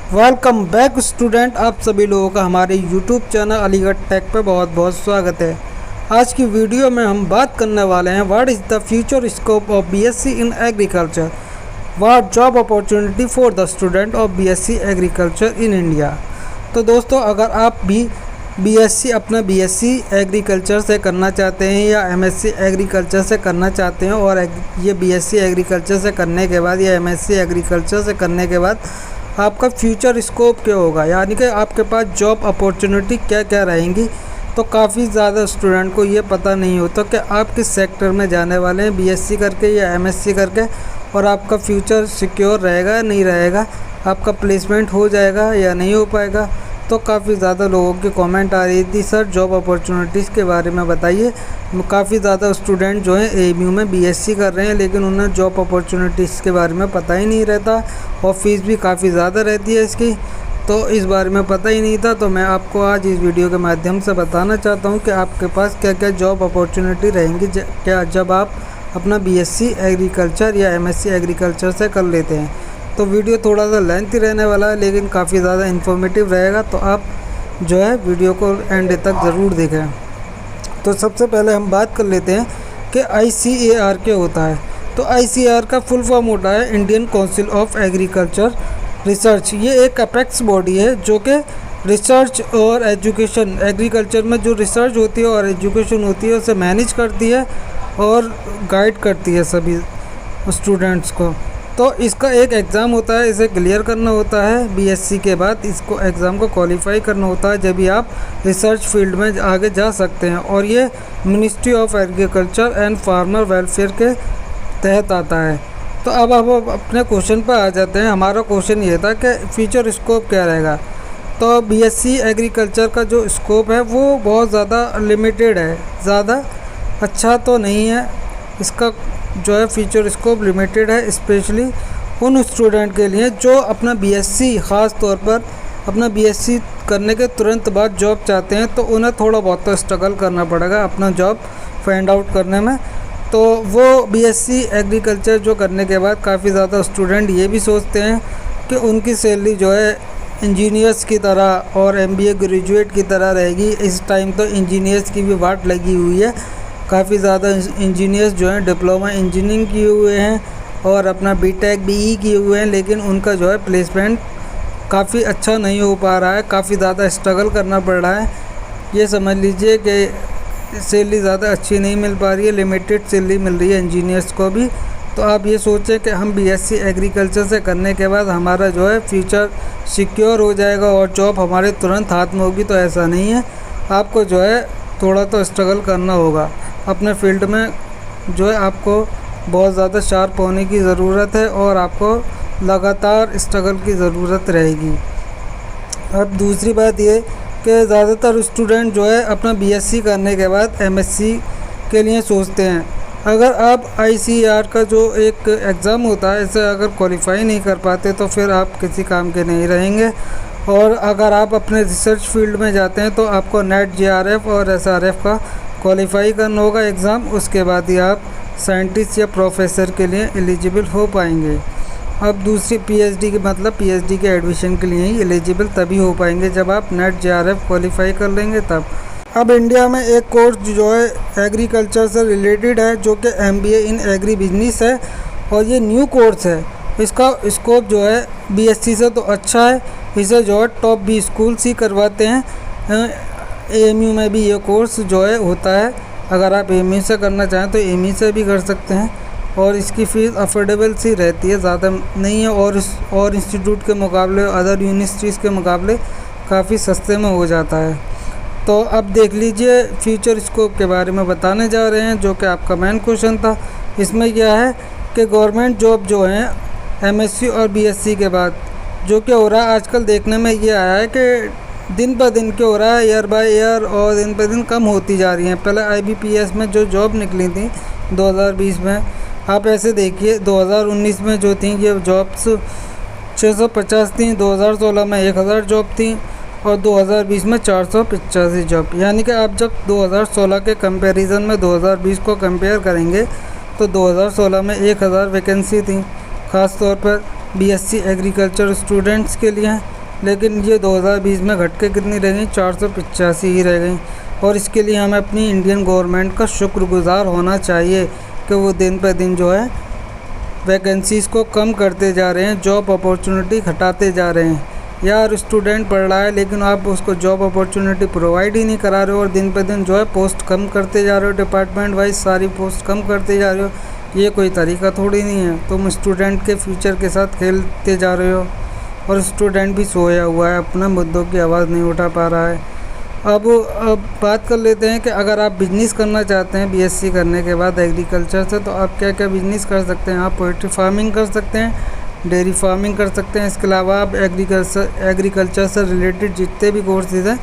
Welcome back student. आप सभी लोगों का हमारे यूट्यूब चैनल अलीगढ़ टेक पे बहुत बहुत स्वागत है। आज की वीडियो में हम बात करने वाले हैं what is the future scope of BSc in agriculture, what job opportunity for the student of BSc agriculture in India. तो दोस्तों, अगर आप भी बीएससी एग्रीकल्चर से करना चाहते हैं या एमएससी एग्रीकल्चर से करना चाहते हैं और ये बीएससी एग्रीकल्चर से करने के बाद या एमएससी एग्रीकल्चर से करने के बाद आपका फ्यूचर स्कोप क्या होगा, यानी कि आपके पास जॉब अपॉर्चुनिटी क्या क्या रहेंगी, तो काफ़ी ज़्यादा स्टूडेंट को ये पता नहीं होता कि आप किस सेक्टर में जाने वाले हैं बीएससी करके या एमएससी करके, और आपका फ्यूचर सिक्योर रहेगा या नहीं रहेगा, आपका प्लेसमेंट हो जाएगा या नहीं हो पाएगा। तो काफ़ी ज़्यादा लोगों की कमेंट आ रही थी, सर जॉब अपॉर्चुनिटीज़ के बारे में बताइए। काफ़ी ज़्यादा स्टूडेंट जो हैं एएमयू में बीएससी कर रहे हैं, लेकिन उन्हें जॉब अपॉर्चुनिटीज़ के बारे में पता ही नहीं रहता और फीस भी काफ़ी ज़्यादा रहती है इसकी, तो इस बारे में पता ही नहीं था। तो मैं आपको आज इस वीडियो के माध्यम से बताना चाहता हूँ कि आपके पास क्या क्या जॉब अपॉर्चुनिटी रहेंगी क्या जब आप अपना बीएससी एग्रीकल्चर या एमएससी एग्रीकल्चर से कर लेते हैं। तो वीडियो थोड़ा सा लेंथी रहने वाला है, लेकिन काफ़ी ज़्यादा इन्फॉर्मेटिव रहेगा, तो आप जो है वीडियो को एंड तक ज़रूर देखें। तो सबसे पहले हम बात कर लेते हैं कि ICAR क्या होता है। तो ICAR का फुल फॉर्म होता है Indian council of agriculture research. ये एक अपेक्स बॉडी है जो कि रिसर्च और एजुकेशन, एग्रीकल्चर में जो रिसर्च होती है और एजुकेशन होती है उसे मैनेज करती है और गाइड करती है सभी स्टूडेंट्स को। तो इसका एक एग्ज़ाम होता है, इसे क्लियर करना होता है बीएससी के बाद, इसको एग्ज़ाम को क्वालिफाई करना होता है, जब भी आप रिसर्च फील्ड में आगे जा सकते हैं। और ये ministry of agriculture and farmer welfare के तहत आता है। तो अब हम अपने क्वेश्चन पर आ जाते हैं। हमारा क्वेश्चन ये था कि फ्यूचर स्कोप क्या रहेगा। तो बीएससी एग्रीकल्चर का जो स्कोप है वो बहुत ज़्यादा लिमिटेड है, ज़्यादा अच्छा तो नहीं है। इसका जो है फ्यूचर स्कोप लिमिटेड है, स्पेशली उन स्टूडेंट के लिए जो अपना बीएससी, ख़ास तौर पर अपना बीएससी करने के तुरंत बाद जॉब चाहते हैं, तो उन्हें थोड़ा बहुत तो स्ट्रगल करना पड़ेगा अपना जॉब फाइंड आउट करने में। तो वो बीएससी एग्रीकल्चर जो करने के बाद काफ़ी ज़्यादा स्टूडेंट ये भी सोचते हैं कि उनकी सैलरी जो है इंजीनियर्स की तरह और एमबीए ग्रेजुएट की तरह रहेगी। इस टाइम तो इंजीनियर्स की भी वाट लगी हुई है, काफ़ी ज़्यादा इंजीनियर्स जो हैं डिप्लोमा इंजीनियरिंग किए हुए हैं और अपना बीटेक बीई किए हुए हैं, लेकिन उनका जो है प्लेसमेंट काफ़ी अच्छा नहीं हो पा रहा है, काफ़ी ज़्यादा स्ट्रगल करना पड़ रहा है। ये समझ लीजिए कि सैलरी ज़्यादा अच्छी नहीं मिल पा रही है, लिमिटेड सैलरी मिल रही है इंजीनियर्स को भी। तो आप ये सोचें कि हम बीएससी एग्रीकल्चर से करने के बाद हमारा जो है फ्यूचर सिक्योर हो जाएगा और जॉब हमारे तुरंत हाथ में होगी, तो ऐसा नहीं है। आपको जो है थोड़ा तो स्ट्रगल करना होगा अपने फील्ड में, जो है आपको बहुत ज़्यादा शार्प होने की ज़रूरत है और आपको लगातार स्ट्रगल की ज़रूरत रहेगी। अब दूसरी बात ये कि ज़्यादातर स्टूडेंट जो है अपना बीएससी करने के बाद एमएससी के लिए सोचते हैं। अगर आप ICAR का जो एक एग्ज़ाम होता है, इसे अगर क्वालिफाई नहीं कर पाते तो फिर आप किसी काम के नहीं रहेंगे। और अगर आप अपने रिसर्च फील्ड में जाते हैं तो आपको नेट JRF और SRF का क्वालिफाई करना होगा एग्ज़ाम, उसके बाद ही आप साइंटिस्ट या प्रोफेसर के लिए एलिजिबल हो पाएंगे। अब दूसरी PhD के मतलब PhD के एडमिशन के लिए ही एलिजिबल तभी हो पाएंगे जब आप नेट JRF क्वालिफाई कर लेंगे तब। अब इंडिया में एक कोर्स जो है एग्रीकल्चर से रिलेटेड है जो कि MBA इन एग्री बिजनेस है, और ये न्यू कोर्स है। इसका स्कोप जो है BSc से तो अच्छा है, इसे जो है टॉप 20 स्कूल्स ही करवाते हैं। AMU में भी ये कोर्स जो है होता है, अगर आप AMU से करना चाहें तो AMU से भी कर सकते हैं, और इसकी फ़ीस अफोर्डेबल सी रहती है, ज़्यादा नहीं है, और इंस्टीट्यूट के मुकाबले, अदर यूनिवर्सिटीज़ के मुकाबले काफ़ी सस्ते में हो जाता है। तो अब देख लीजिए फ्यूचर स्कोप के बारे में बताने जा रहे हैं, जो कि आपका मेन क्वेश्चन था। इसमें क्या है कि गवर्नमेंट जॉब जो है MSc और BSc के बाद जो क्या हो रहा है आजकल देखने में ये आया है कि दिन ब दिन क्या हो रहा है, ईयर बाय ईयर और दिन पर दिन कम होती जा रही हैं। पहले IBPS में जो जॉब निकली थी 2020 में, आप ऐसे देखिए 2019 में जो थी ये जॉब्स 650 थी, 2016 में 1000 जॉब थी और 2020 में 485 जॉब। यानी कि आप जब 2016 के कंपैरिजन में 2020 को कंपेयर करेंगे तो 2016 में 1000 वैकेंसी थी, ख़ास तौर पर बीएससी एग्रीकल्चर स्टूडेंट्स के लिए, लेकिन ये 2020 में घट के कितनी रह गई, 485 ही रह गई। और इसके लिए हमें अपनी इंडियन गवर्नमेंट का शुक्रगुजार होना चाहिए कि वो दिन पे दिन जो है वैकेंसीज़ को कम करते जा रहे हैं, जॉब अपॉर्चुनिटी घटाते जा रहे हैं। यार स्टूडेंट पढ़ रहा है लेकिन आप उसको जॉब अपॉर्चुनिटी प्रोवाइड ही नहीं करा रहे हो, और दिन पे दिन जो है पोस्ट कम करते जा रहे हो, डिपार्टमेंट वाइज सारी पोस्ट कम करते जा रहे हो। ये कोई तरीका थोड़ी नहीं है। तुम स्टूडेंट के फ्यूचर के साथ खेलते जा रहे हो, और स्टूडेंट भी सोया हुआ है, अपना मुद्दों की आवाज़ नहीं उठा पा रहा है। अब बात कर लेते हैं कि अगर आप बिज़नेस करना चाहते हैं बीएससी करने के बाद एग्रीकल्चर से, तो आप क्या क्या बिज़नेस कर सकते हैं। आप पोल्ट्री फार्मिंग कर सकते हैं, डेयरी फार्मिंग कर सकते हैं। इसके अलावा आप एग्रीकल्चर से रिलेटेड जितने भी कोर्सेज हैं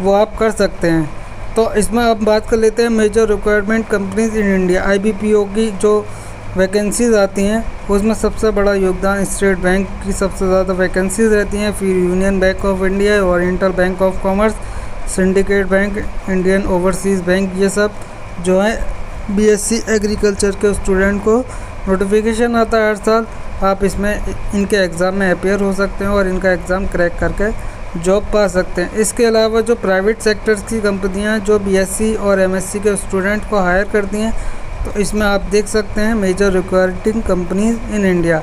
वो आप कर सकते हैं। तो इसमें अब बात कर लेते हैं major requirement companies in India. IBPO की जो वैकेंसीज़ आती हैं उसमें सबसे बड़ा योगदान स्टेट बैंक की सबसे ज़्यादा वैकेंसीज़ रहती हैं, फिर union bank of India, oriental bank of commerce, syndicate bank, Indian overseas bank. ये सब जो है बीएससी एग्रीकल्चर के स्टूडेंट को नोटिफिकेशन आता है हर साल। आप इसमें इनके एग्ज़ाम में अपेयर हो सकते हैं और इनका एग्ज़ाम क्रैक करके जॉब पा सकते हैं। इसके अलावा जो प्राइवेट सेक्टर्स की कंपनियां जो बीएससी और एमएससी के स्टूडेंट को हायर करती हैं, तो इसमें आप देख सकते हैं major requiring companies in India,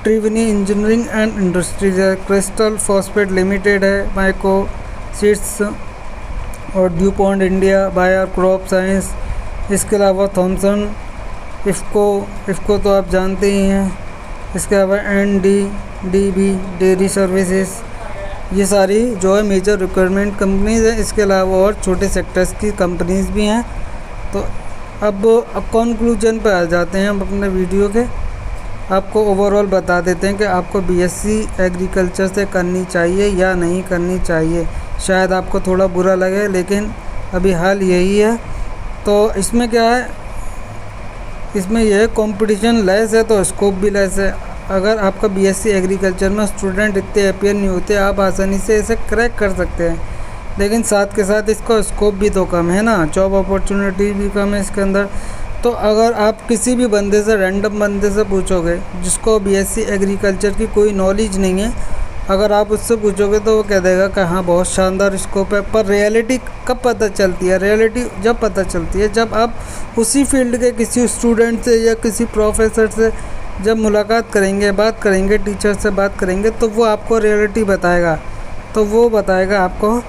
Triveni engineering and industries है, क्रिस्टल फॉस्फेट लिमिटेड है, माइको सीड्स और DuPont India, Bayer crop science. इसके अलावा थॉमसन, इफ़को तो आप जानते ही हैं। इसके अलावा NDDB डेयरी सर्विसेज। ये सारी जो है मेजर रिक्वायरमेंट कंपनीज़ हैं। इसके अलावा और छोटे सेक्टर्स की कंपनीज़ भी हैं। तो अब कंक्लूजन पे आ जाते हैं हम अपने वीडियो के। आपको ओवरऑल बता देते हैं कि आपको बीएससी एग्रीकल्चर से करनी चाहिए या नहीं करनी चाहिए। शायद आपको थोड़ा बुरा लगे, लेकिन अभी हाल यही है। तो इसमें क्या है, इसमें यह कंपटीशन लेस है तो स्कोप भी लेस है। अगर आपका बीएससी एग्रीकल्चर में स्टूडेंट इतने अपेयर नहीं होते, आप आसानी से इसे क्रैक कर सकते हैं, लेकिन साथ के साथ इसका स्कोप भी तो कम है ना, जॉब अपॉर्चुनिटी भी कम है इसके अंदर। तो अगर आप किसी भी बंदे से, रैंडम बंदे से पूछोगे जिसको बीएससी एग्रीकल्चर की कोई नॉलेज नहीं है, अगर आप उससे पूछोगे तो वो कह देगा कि हाँ बहुत शानदार स्कोप है। पर रियलिटी कब पता चलती है? रियलिटी जब पता चलती है जब आप उसी फील्ड के किसी स्टूडेंट से या किसी प्रोफेसर से जब मुलाकात करेंगे, बात करेंगे, टीचर से बात करेंगे, तो वो आपको रियलिटी बताएगा। तो वो बताएगा आपको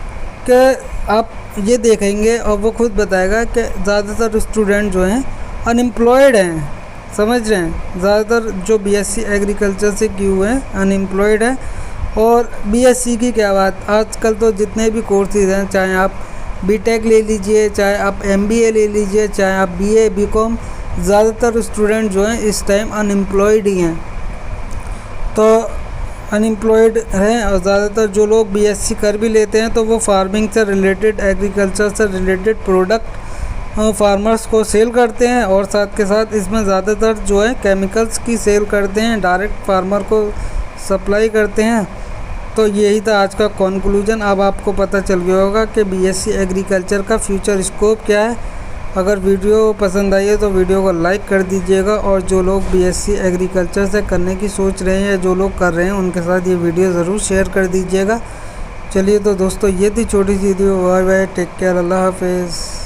कि आप ये देखेंगे, और वो खुद बताएगा कि ज़्यादातर स्टूडेंट जो हैं अनएम्प्लॉयड हैं। समझ रहे हैं? ज़्यादातर जो बीएससी एग्रीकल्चर से किए हुए हैं अनएम्प्लॉयड हैं। और बीएससी की क्या बात, आजकल तो जितने भी कोर्सेज हैं, चाहे आप बीटेक ले लीजिए, चाहे आप एमबीए ले लीजिए, चाहे आप बीए बीकॉम, ज़्यादातर स्टूडेंट जो हैं इस टाइम अनएम्प्लॉयड ही हैं। तो अनएम्प्लॉयड हैं, और ज़्यादातर जो लोग बीएससी कर भी लेते हैं तो वो फार्मिंग से रिलेटेड, एग्रीकल्चर से रिलेटेड प्रोडक्ट फार्मर्स को सेल करते हैं, और साथ के साथ इसमें ज़्यादातर जो है केमिकल्स की सेल करते हैं, डायरेक्ट फार्मर को सप्लाई करते हैं। तो यही था आज का कंक्लूजन। अब आपको पता चल गया होगा कि बीएससी एग्रीकल्चर का फ्यूचर स्कोप क्या है। अगर वीडियो पसंद आई है तो वीडियो को लाइक कर दीजिएगा, और जो लोग बीएससी एग्रीकल्चर से करने की सोच रहे हैं या जो लोग कर रहे हैं उनके साथ ये वीडियो ज़रूर शेयर कर दीजिएगा। चलिए तो दोस्तों, ये थी छोटी सी video. Bye bye, take care, अल्लाह हाफिज़।